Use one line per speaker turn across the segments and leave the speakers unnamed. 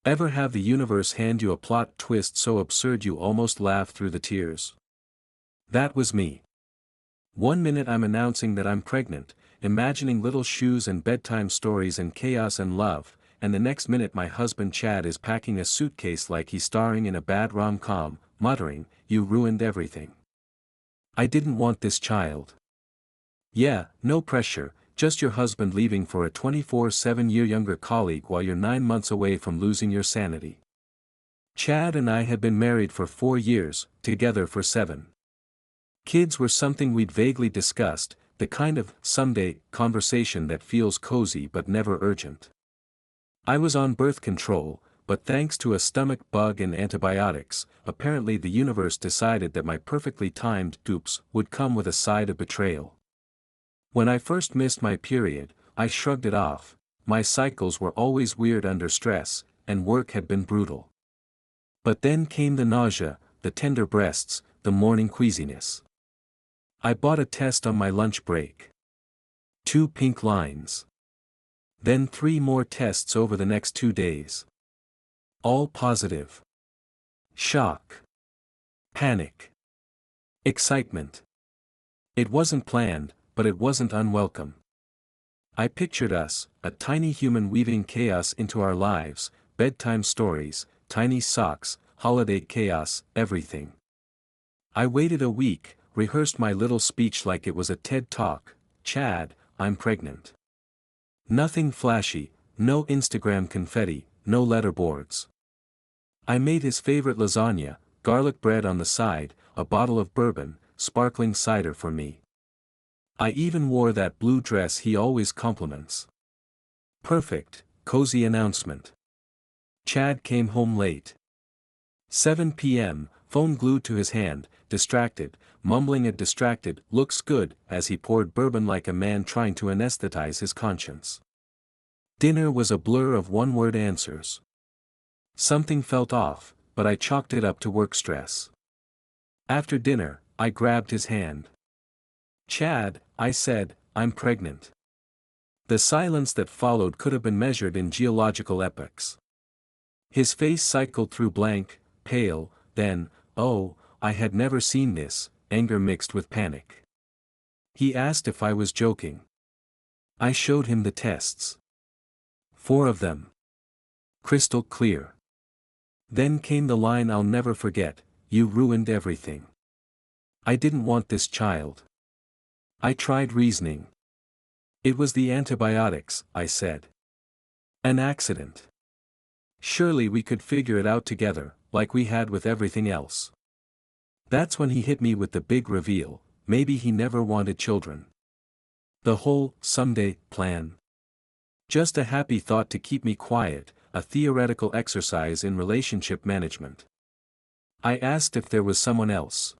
Ever have the universe hand you a plot twist so absurd you almost laugh through the tears? That was me. One minute I'm announcing that I'm pregnant, imagining little shoes and bedtime stories and chaos and love, and the next minute my husband Chad is packing a suitcase like he's starring in a bad rom-com, muttering, "You ruined everything. I didn't want this child." Yeah, no pressure, just your husband leaving for a 24/7 year younger colleague while you're 9 months away from losing your sanity. Chad and I had been married for 4 years, together for 7. Kids were something we'd vaguely discussed, the kind of someday conversation that feels cozy but never urgent. I was on birth control, but thanks to a stomach bug and antibiotics, apparently the universe decided that my perfectly timed dupes would come with a side of betrayal. When I first missed my period, I shrugged it off. My cycles were always weird under stress, and work had been brutal. But then came the nausea, the tender breasts, the morning queasiness. I bought a test on my lunch break. 2 pink lines. Then 3 more tests over the next 2 days. All positive. Shock. Panic. Excitement. It wasn't planned, but it wasn't unwelcome. I pictured us, a tiny human weaving chaos into our lives, bedtime stories, tiny socks, holiday chaos, everything. I waited a week, rehearsed my little speech like it was a TED Talk. "Chad, I'm pregnant." Nothing flashy, no Instagram confetti, no letterboards. I made his favorite lasagna, garlic bread on the side, a bottle of bourbon, sparkling cider for me. I even wore that blue dress he always compliments. Perfect, cozy announcement. Chad came home late. 7 p.m., phone glued to his hand, distracted, mumbling a distracted "looks good" as he poured bourbon like a man trying to anesthetize his conscience. Dinner was a blur of one-word answers. Something felt off, but I chalked it up to work stress. After dinner, I grabbed his hand. "Chad," I said, "I'm pregnant." The silence that followed could have been measured in geological epochs. His face cycled through blank, pale, then, oh, I had never seen this, anger mixed with panic. He asked if I was joking. I showed him the tests. 4 of them. Crystal clear. Then came the line I'll never forget, "You ruined everything. I didn't want this child." I tried reasoning. "It was the antibiotics," I said. "An accident. Surely we could figure it out together, like we had with everything else." That's when he hit me with the big reveal: maybe he never wanted children. The whole "someday" plan. Just a happy thought to keep me quiet, a theoretical exercise in relationship management. I asked if there was someone else.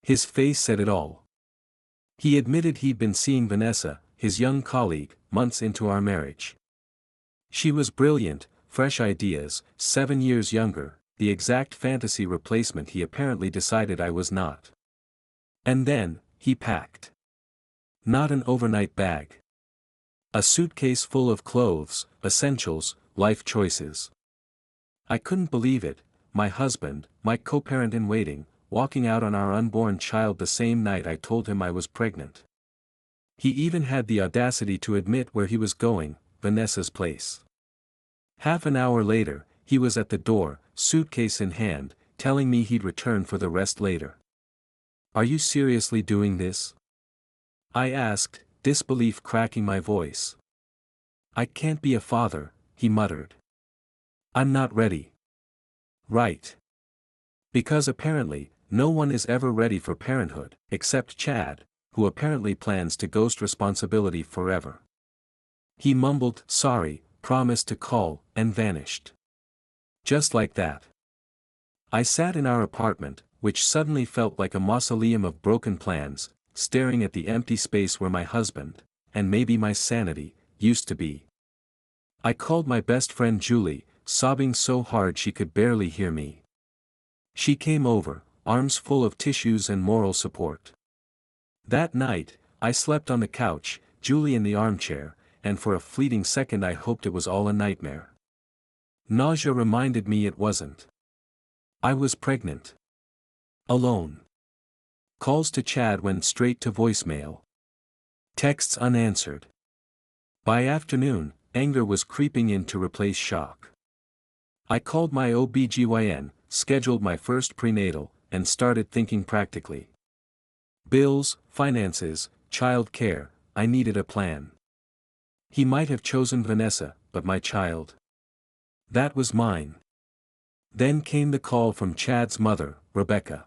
His face said it all. He admitted he'd been seeing Vanessa, his young colleague, months into our marriage. She was brilliant, fresh ideas, 7 years younger, the exact fantasy replacement he apparently decided I was not. And then, he packed. Not an overnight bag. A suitcase full of clothes, essentials, life choices. I couldn't believe it, my husband, my co-parent in waiting, walking out on our unborn child the same night I told him I was pregnant. He even had the audacity to admit where he was going, Vanessa's place. Half an hour later, he was at the door, suitcase in hand, telling me he'd return for the rest later. "Are you seriously doing this?" I asked, disbelief cracking my voice. "I can't be a father," he muttered. "I'm not ready." Right. Because apparently, no one is ever ready for parenthood, except Chad, who apparently plans to ghost responsibility forever. He mumbled, "Sorry," promised to call, and vanished. Just like that. I sat in our apartment, which suddenly felt like a mausoleum of broken plans, staring at the empty space where my husband, and maybe my sanity, used to be. I called my best friend Julie, sobbing so hard she could barely hear me. She came over, arms full of tissues and moral support. That night, I slept on the couch, Julie in the armchair, and for a fleeting second I hoped it was all a nightmare. Nausea reminded me it wasn't. I was pregnant. Alone. Calls to Chad went straight to voicemail. Texts unanswered. By afternoon, anger was creeping in to replace shock. I called my OBGYN, scheduled my first prenatal, and started thinking practically. Bills, finances, child care, I needed a plan. He might have chosen Vanessa, but my child. That was mine. Then came the call from Chad's mother, Rebecca.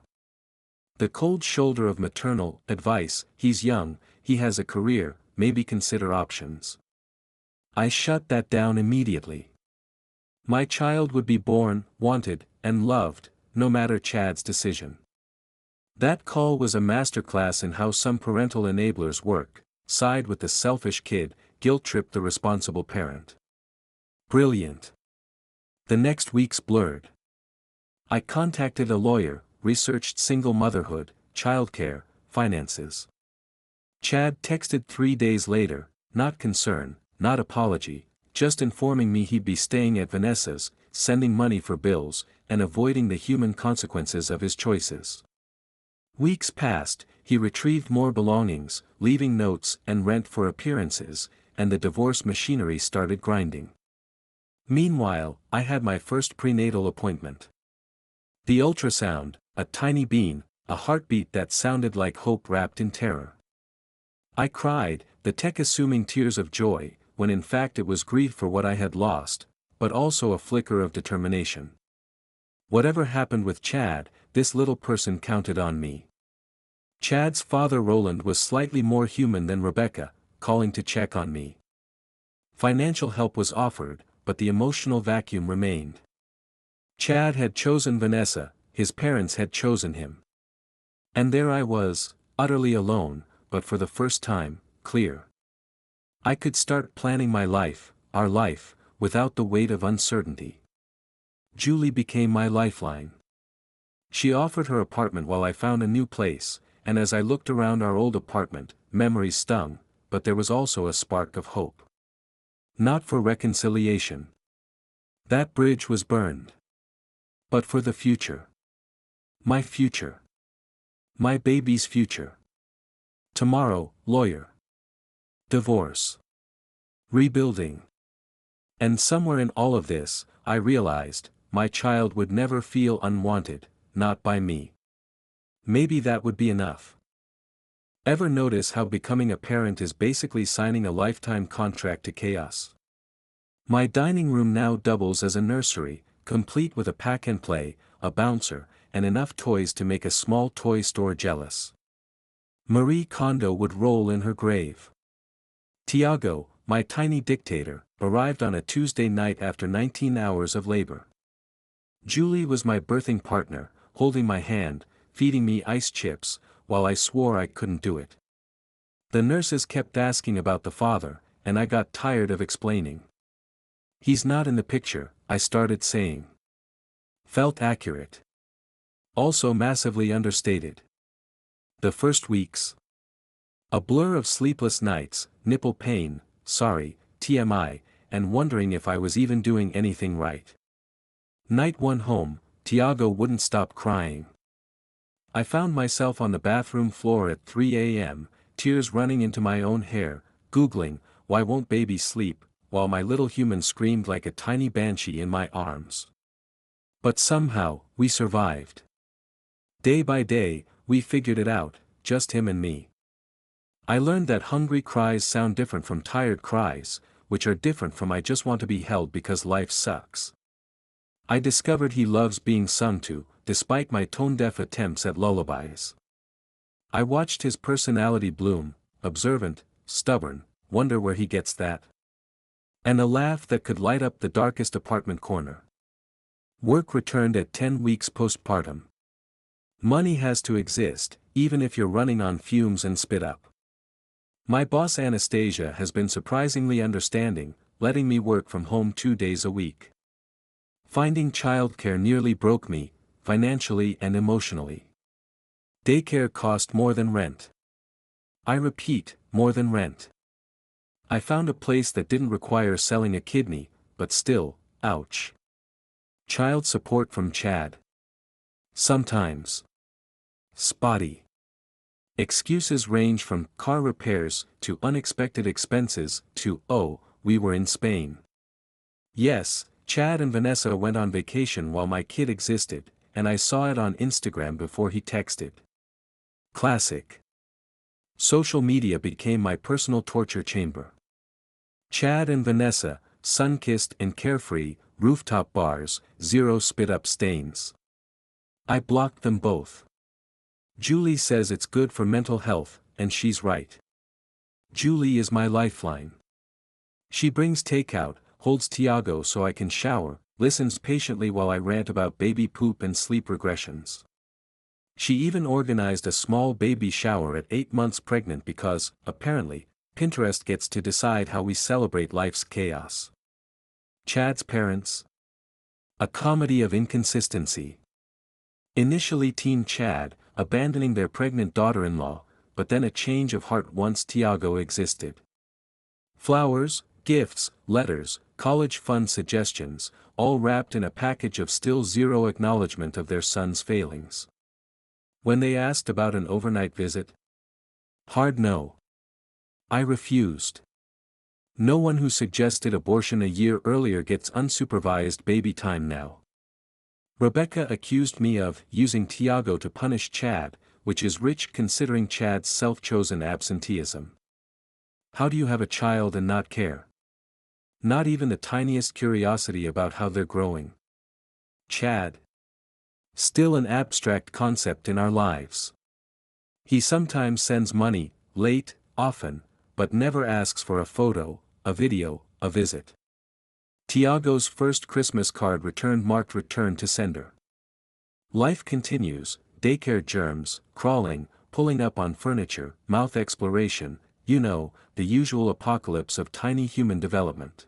The cold shoulder of maternal advice: he's young, he has a career, maybe consider options. I shut that down immediately. My child would be born, wanted, and loved, no matter Chad's decision. That call was a masterclass in how some parental enablers work: side with the selfish kid, guilt-trip the responsible parent. Brilliant. The next weeks blurred. I contacted a lawyer, researched single motherhood, childcare, finances. Chad texted 3 days later, not concern, not apology, just informing me he'd be staying at Vanessa's, sending money for bills, and avoiding the human consequences of his choices. Weeks passed, he retrieved more belongings, leaving notes and rent for appearances, and the divorce machinery started grinding. Meanwhile, I had my first prenatal appointment. The ultrasound, a tiny bean, a heartbeat that sounded like hope wrapped in terror. I cried, the tech assuming tears of joy, when in fact it was grief for what I had lost, but also a flicker of determination. Whatever happened with Chad, this little person counted on me. Chad's father Roland was slightly more human than Rebecca, calling to check on me. Financial help was offered, but the emotional vacuum remained. Chad had chosen Vanessa, his parents had chosen him. And there I was, utterly alone, but for the first time, clear. I could start planning my life, our life, without the weight of uncertainty. Julie became my lifeline. She offered her apartment while I found a new place, and as I looked around our old apartment, memories stung, but there was also a spark of hope. Not for reconciliation. That bridge was burned. But for the future. My future. My baby's future. Tomorrow, lawyer. Divorce. Rebuilding. And somewhere in all of this, I realized, my child would never feel unwanted, not by me. Maybe that would be enough. Ever notice how becoming a parent is basically signing a lifetime contract to chaos? My dining room now doubles as a nursery, complete with a pack-and-play, a bouncer, and enough toys to make a small toy store jealous. Marie Kondo would roll in her grave. Tiago, my tiny dictator, arrived on a Tuesday night after 19 hours of labor. Julie was my birthing partner, holding my hand, feeding me ice chips, while I swore I couldn't do it. The nurses kept asking about the father, and I got tired of explaining. He's not in the picture, I started saying. Felt accurate. Also massively understated. The first weeks. A blur of sleepless nights, nipple pain, sorry, TMI, and wondering if I was even doing anything right. Night 1 home, Tiago wouldn't stop crying. I found myself on the bathroom floor at 3 a.m., tears running into my own hair, Googling, why won't baby sleep, while my little human screamed like a tiny banshee in my arms. But somehow, we survived. Day by day, we figured it out, just him and me. I learned that hungry cries sound different from tired cries, which are different from I just want to be held because life sucks. I discovered he loves being sung to, despite my tone-deaf attempts at lullabies. I watched his personality bloom, observant, stubborn, wonder where he gets that. And a laugh that could light up the darkest apartment corner. Work returned at 10 weeks postpartum. Money has to exist, even if you're running on fumes and spit up. My boss Anastasia has been surprisingly understanding, letting me work from home 2 days a week. Finding childcare nearly broke me, financially and emotionally. Daycare cost more than rent. I repeat, more than rent. I found a place that didn't require selling a kidney, but still, ouch. Child support from Chad. Sometimes. Spotty. Excuses range from car repairs to unexpected expenses to, oh, we were in Spain. Yes, Chad and Vanessa went on vacation while my kid existed, and I saw it on Instagram before he texted. Classic. Social media became my personal torture chamber. Chad and Vanessa, sun-kissed and carefree, rooftop bars, zero spit-up stains. I blocked them both. Julie says it's good for mental health, and she's right. Julie is my lifeline. She brings takeout, holds Tiago so I can shower, listens patiently while I rant about baby poop and sleep regressions. She even organized a small baby shower at 8 months pregnant because, apparently, Pinterest gets to decide how we celebrate life's chaos. Chad's parents. A comedy of inconsistency. Initially teen Chad, abandoning their pregnant daughter-in-law, but then a change of heart once Tiago existed. Flowers, gifts, letters, college fund suggestions, all wrapped in a package of still zero acknowledgement of their son's failings. When they asked about an overnight visit? Hard no. I refused. No one who suggested abortion a year earlier gets unsupervised baby time now. Rebecca accused me of using Tiago to punish Chad, which is rich considering Chad's self-chosen absenteeism. How do you have a child and not care? Not even the tiniest curiosity about how they're growing. Chad. Still an abstract concept in our lives. He sometimes sends money, late, often, but never asks for a photo, a video, a visit. Tiago's first Christmas card returned marked return to sender. Life continues, daycare germs, crawling, pulling up on furniture, mouth exploration, you know, the usual apocalypse of tiny human development.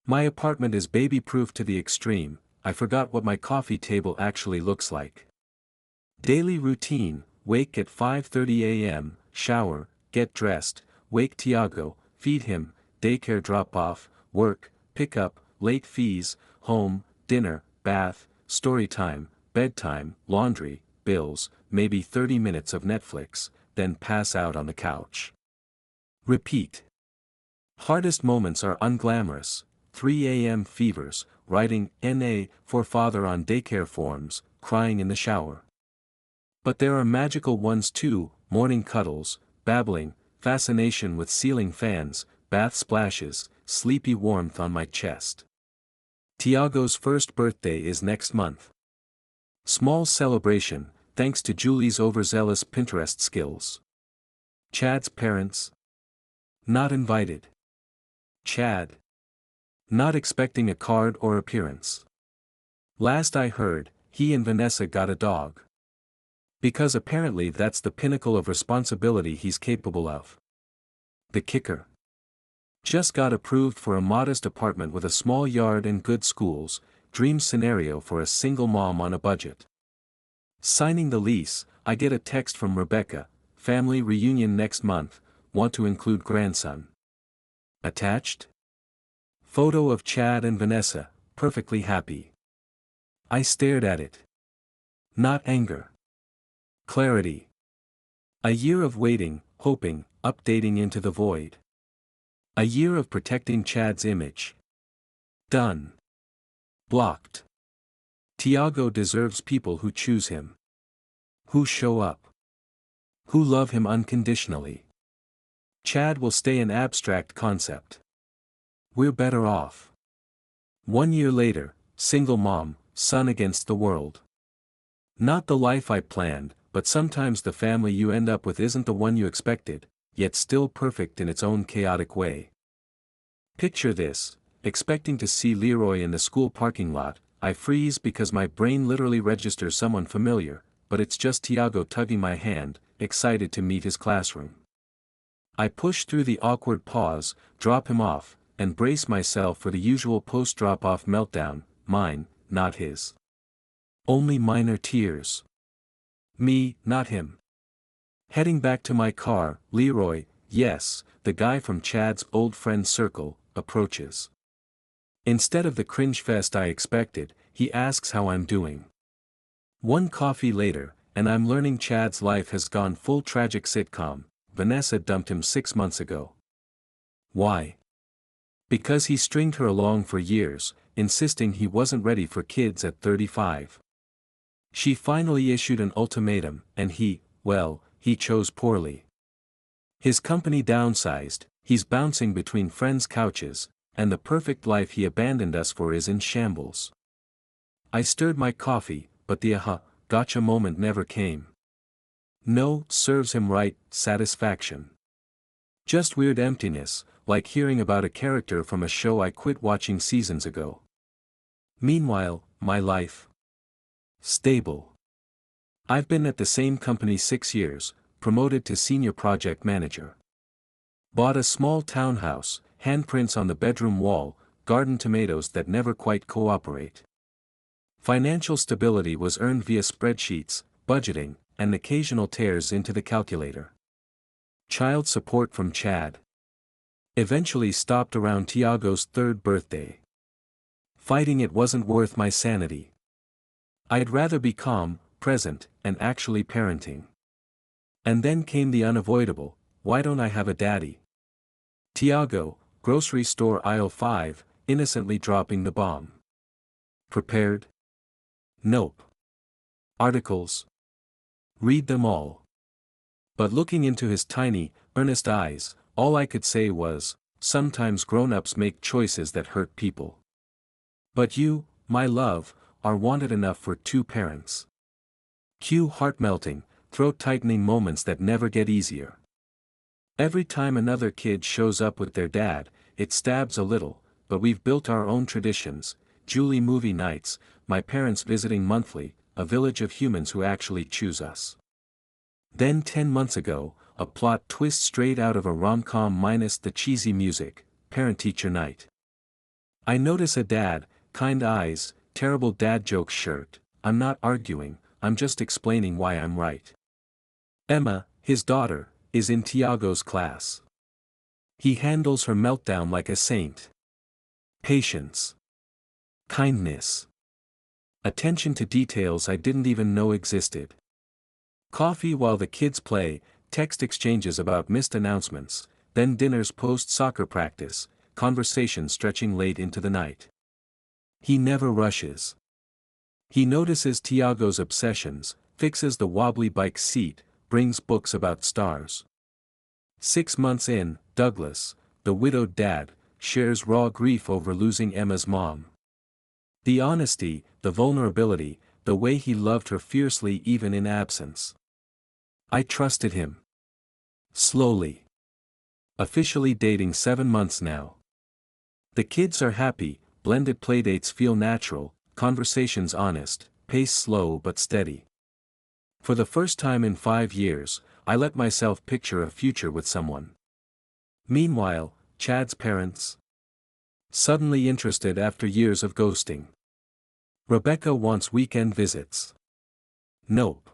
My apartment is baby-proof to the extreme, I forgot what my coffee table actually looks like. Daily routine, wake at 5:30 a.m., shower, get dressed, wake Tiago, feed him, daycare drop-off, work, pick up, late fees, home, dinner, bath, story time, bedtime, laundry, bills, maybe 30 minutes of Netflix, then pass out on the couch. Repeat. Hardest moments are unglamorous, 3 a.m. fevers, writing NA for father on daycare forms, crying in the shower. But there are magical ones too, morning cuddles, babbling, fascination with ceiling fans, bath splashes, sleepy warmth on my chest. Tiago's first birthday is next month. Small celebration, thanks to Julie's overzealous Pinterest skills. Chad's parents. Not invited. Chad. Not expecting a card or appearance. Last I heard, he and Vanessa got a dog. Because apparently that's the pinnacle of responsibility he's capable of. The kicker. Just got approved for a modest apartment with a small yard and good schools, dream scenario for a single mom on a budget. Signing the lease, I get a text from Rebecca, family reunion next month, want to include grandson. Attached? Photo of Chad and Vanessa, perfectly happy. I stared at it. Not anger. Clarity. A year of waiting, hoping, updating into the void. A year of protecting Chad's image. Done. Blocked. Tiago deserves people who choose him. Who show up. Who love him unconditionally. Chad will stay an abstract concept. We're better off. 1 year later, single mom, son against the world. Not the life I planned, but sometimes the family you end up with isn't the one you expected, yet still perfect in its own chaotic way. Picture this, expecting to see Leroy in the school parking lot, I freeze because my brain literally registers someone familiar, but it's just Tiago tugging my hand, excited to meet his classroom. I push through the awkward pause, drop him off, and brace myself for the usual post-drop-off meltdown, mine, not his. Only minor tears. Me, not him. Heading back to my car, Leroy, yes, the guy from Chad's old friend circle, approaches. Instead of the cringe fest I expected, he asks how I'm doing. One coffee later, and I'm learning Chad's life has gone full tragic sitcom. Vanessa dumped him 6 months ago. Why? Because he stringed her along for years, insisting he wasn't ready for kids at 35. She finally issued an ultimatum, and he chose poorly. His company downsized, he's bouncing between friends' couches, and the perfect life he abandoned us for is in shambles. I stirred my coffee, but the gotcha moment never came. No, serves him right, satisfaction. Just weird emptiness, like hearing about a character from a show I quit watching seasons ago. Meanwhile, my life. Stable. I've been at the same company 6 years, promoted to senior project manager. Bought a small townhouse, handprints on the bedroom wall, garden tomatoes that never quite cooperate. Financial stability was earned via spreadsheets, budgeting, and occasional tears into the calculator. Child support from Chad. Eventually stopped around Tiago's 3rd birthday. Fighting it wasn't worth my sanity. I'd rather be calm, present, and actually parenting. And then came the unavoidable, why don't I have a daddy? Tiago, grocery store aisle 5, innocently dropping the bomb. Prepared? Nope. Articles? Read them all. But looking into his tiny, earnest eyes, all I could say was, sometimes grown-ups make choices that hurt people. But you, my love, are wanted enough for 2 parents. Cue heart-melting, throat-tightening moments that never get easier. Every time another kid shows up with their dad, it stabs a little, but we've built our own traditions, Julie movie nights, my parents visiting monthly, a village of humans who actually choose us. Then 10 months ago, a plot twist straight out of a rom-com minus the cheesy music, parent-teacher night. I notice a dad, kind eyes, terrible dad joke shirt. I'm not arguing, I'm just explaining why I'm right. Emma, his daughter, is in Tiago's class. He handles her meltdown like a saint. Patience. Kindness. Attention to details I didn't even know existed. Coffee while the kids play, text exchanges about missed announcements, then dinners post-soccer practice, conversations stretching late into the night. He never rushes. He notices Tiago's obsessions, fixes the wobbly bike seat, brings books about stars. 6 months in, Douglas, the widowed dad, shares raw grief over losing Emma's mom. The honesty, the vulnerability, the way he loved her fiercely even in absence. I trusted him. Slowly. Officially dating 7 months now. The kids are happy, blended playdates feel natural, conversations honest, pace slow but steady. For the first time in 5 years, I let myself picture a future with someone. Meanwhile, Chad's parents? Suddenly interested after years of ghosting. Rebecca wants weekend visits. Nope.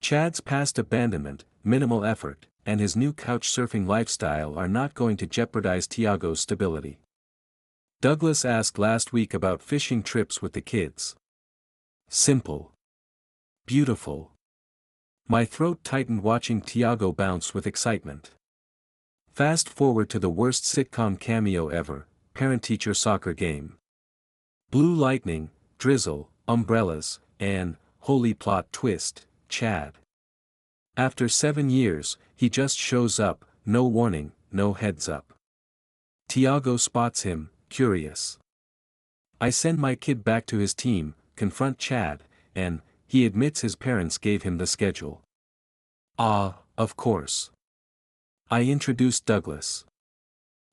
Chad's past abandonment, minimal effort, and his new couch-surfing lifestyle are not going to jeopardize Tiago's stability. Douglas asked last week about fishing trips with the kids. Simple. Beautiful. My throat tightened watching Tiago bounce with excitement. Fast forward to the worst sitcom cameo ever, parent-teacher soccer game. Blue lightning, drizzle, umbrellas, and, holy plot twist, Chad. After 7 years, he just shows up, no warning, no heads up. Tiago spots him, curious. I send my kid back to his team, confront Chad, and, he admits his parents gave him the schedule. Ah, of course. I introduce Douglas.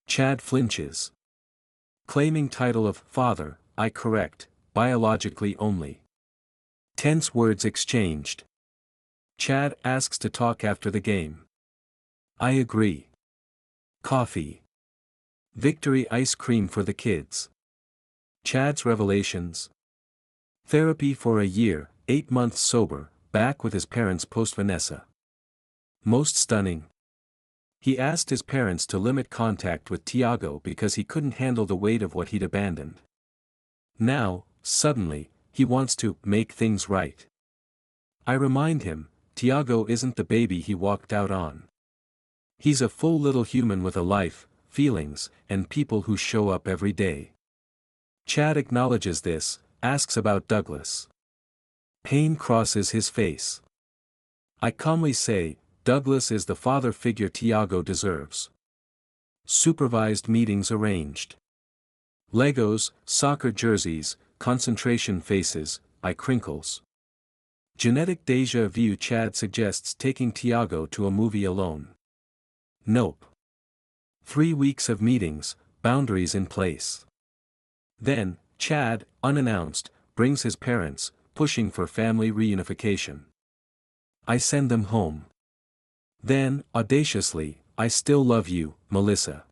Chad flinches. Claiming title of father, I correct, biologically only. Tense words exchanged. Chad asks to talk after the game. I agree. Coffee. Victory ice cream for the kids. Chad's revelations. Therapy for a year, 8 months sober, back with his parents post-Vanessa. Most stunning. He asked his parents to limit contact with Tiago because he couldn't handle the weight of what he'd abandoned. Now, suddenly, he wants to make things right. I remind him, Tiago isn't the baby he walked out on. He's a full little human with a life, feelings, and people who show up every day. Chad acknowledges this, asks about Douglas. Pain crosses his face. I calmly say, Douglas is the father figure Tiago deserves. Supervised meetings arranged. Legos, soccer jerseys, concentration faces, eye crinkles. Genetic déjà vu. Chad suggests taking Tiago to a movie alone. Nope. 3 weeks of meetings, boundaries in place. Then, Chad, unannounced, brings his parents, pushing for family reunification. I send them home. Then, audaciously, I still love you, Melissa.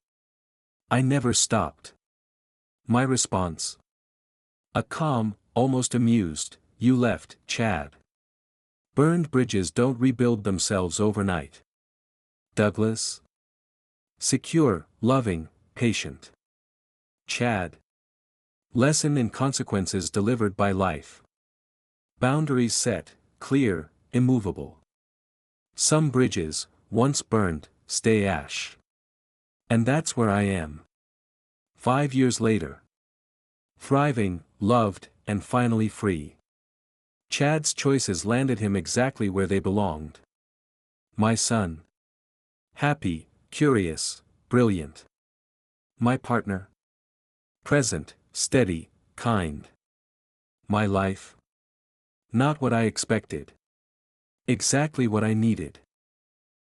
I never stopped. My response? A calm, almost amused, you left, Chad. Burned bridges don't rebuild themselves overnight. Douglas? Secure, loving, patient. Chad. Lesson in consequences delivered by life. Boundaries set, clear, immovable. Some bridges, once burned, stay ash. And that's where I am. 5 years later. Thriving, loved, and finally free. Chad's choices landed him exactly where they belonged. My son. Happy, curious, brilliant. My partner. Present, steady, kind. My life. Not what I expected. Exactly what I needed.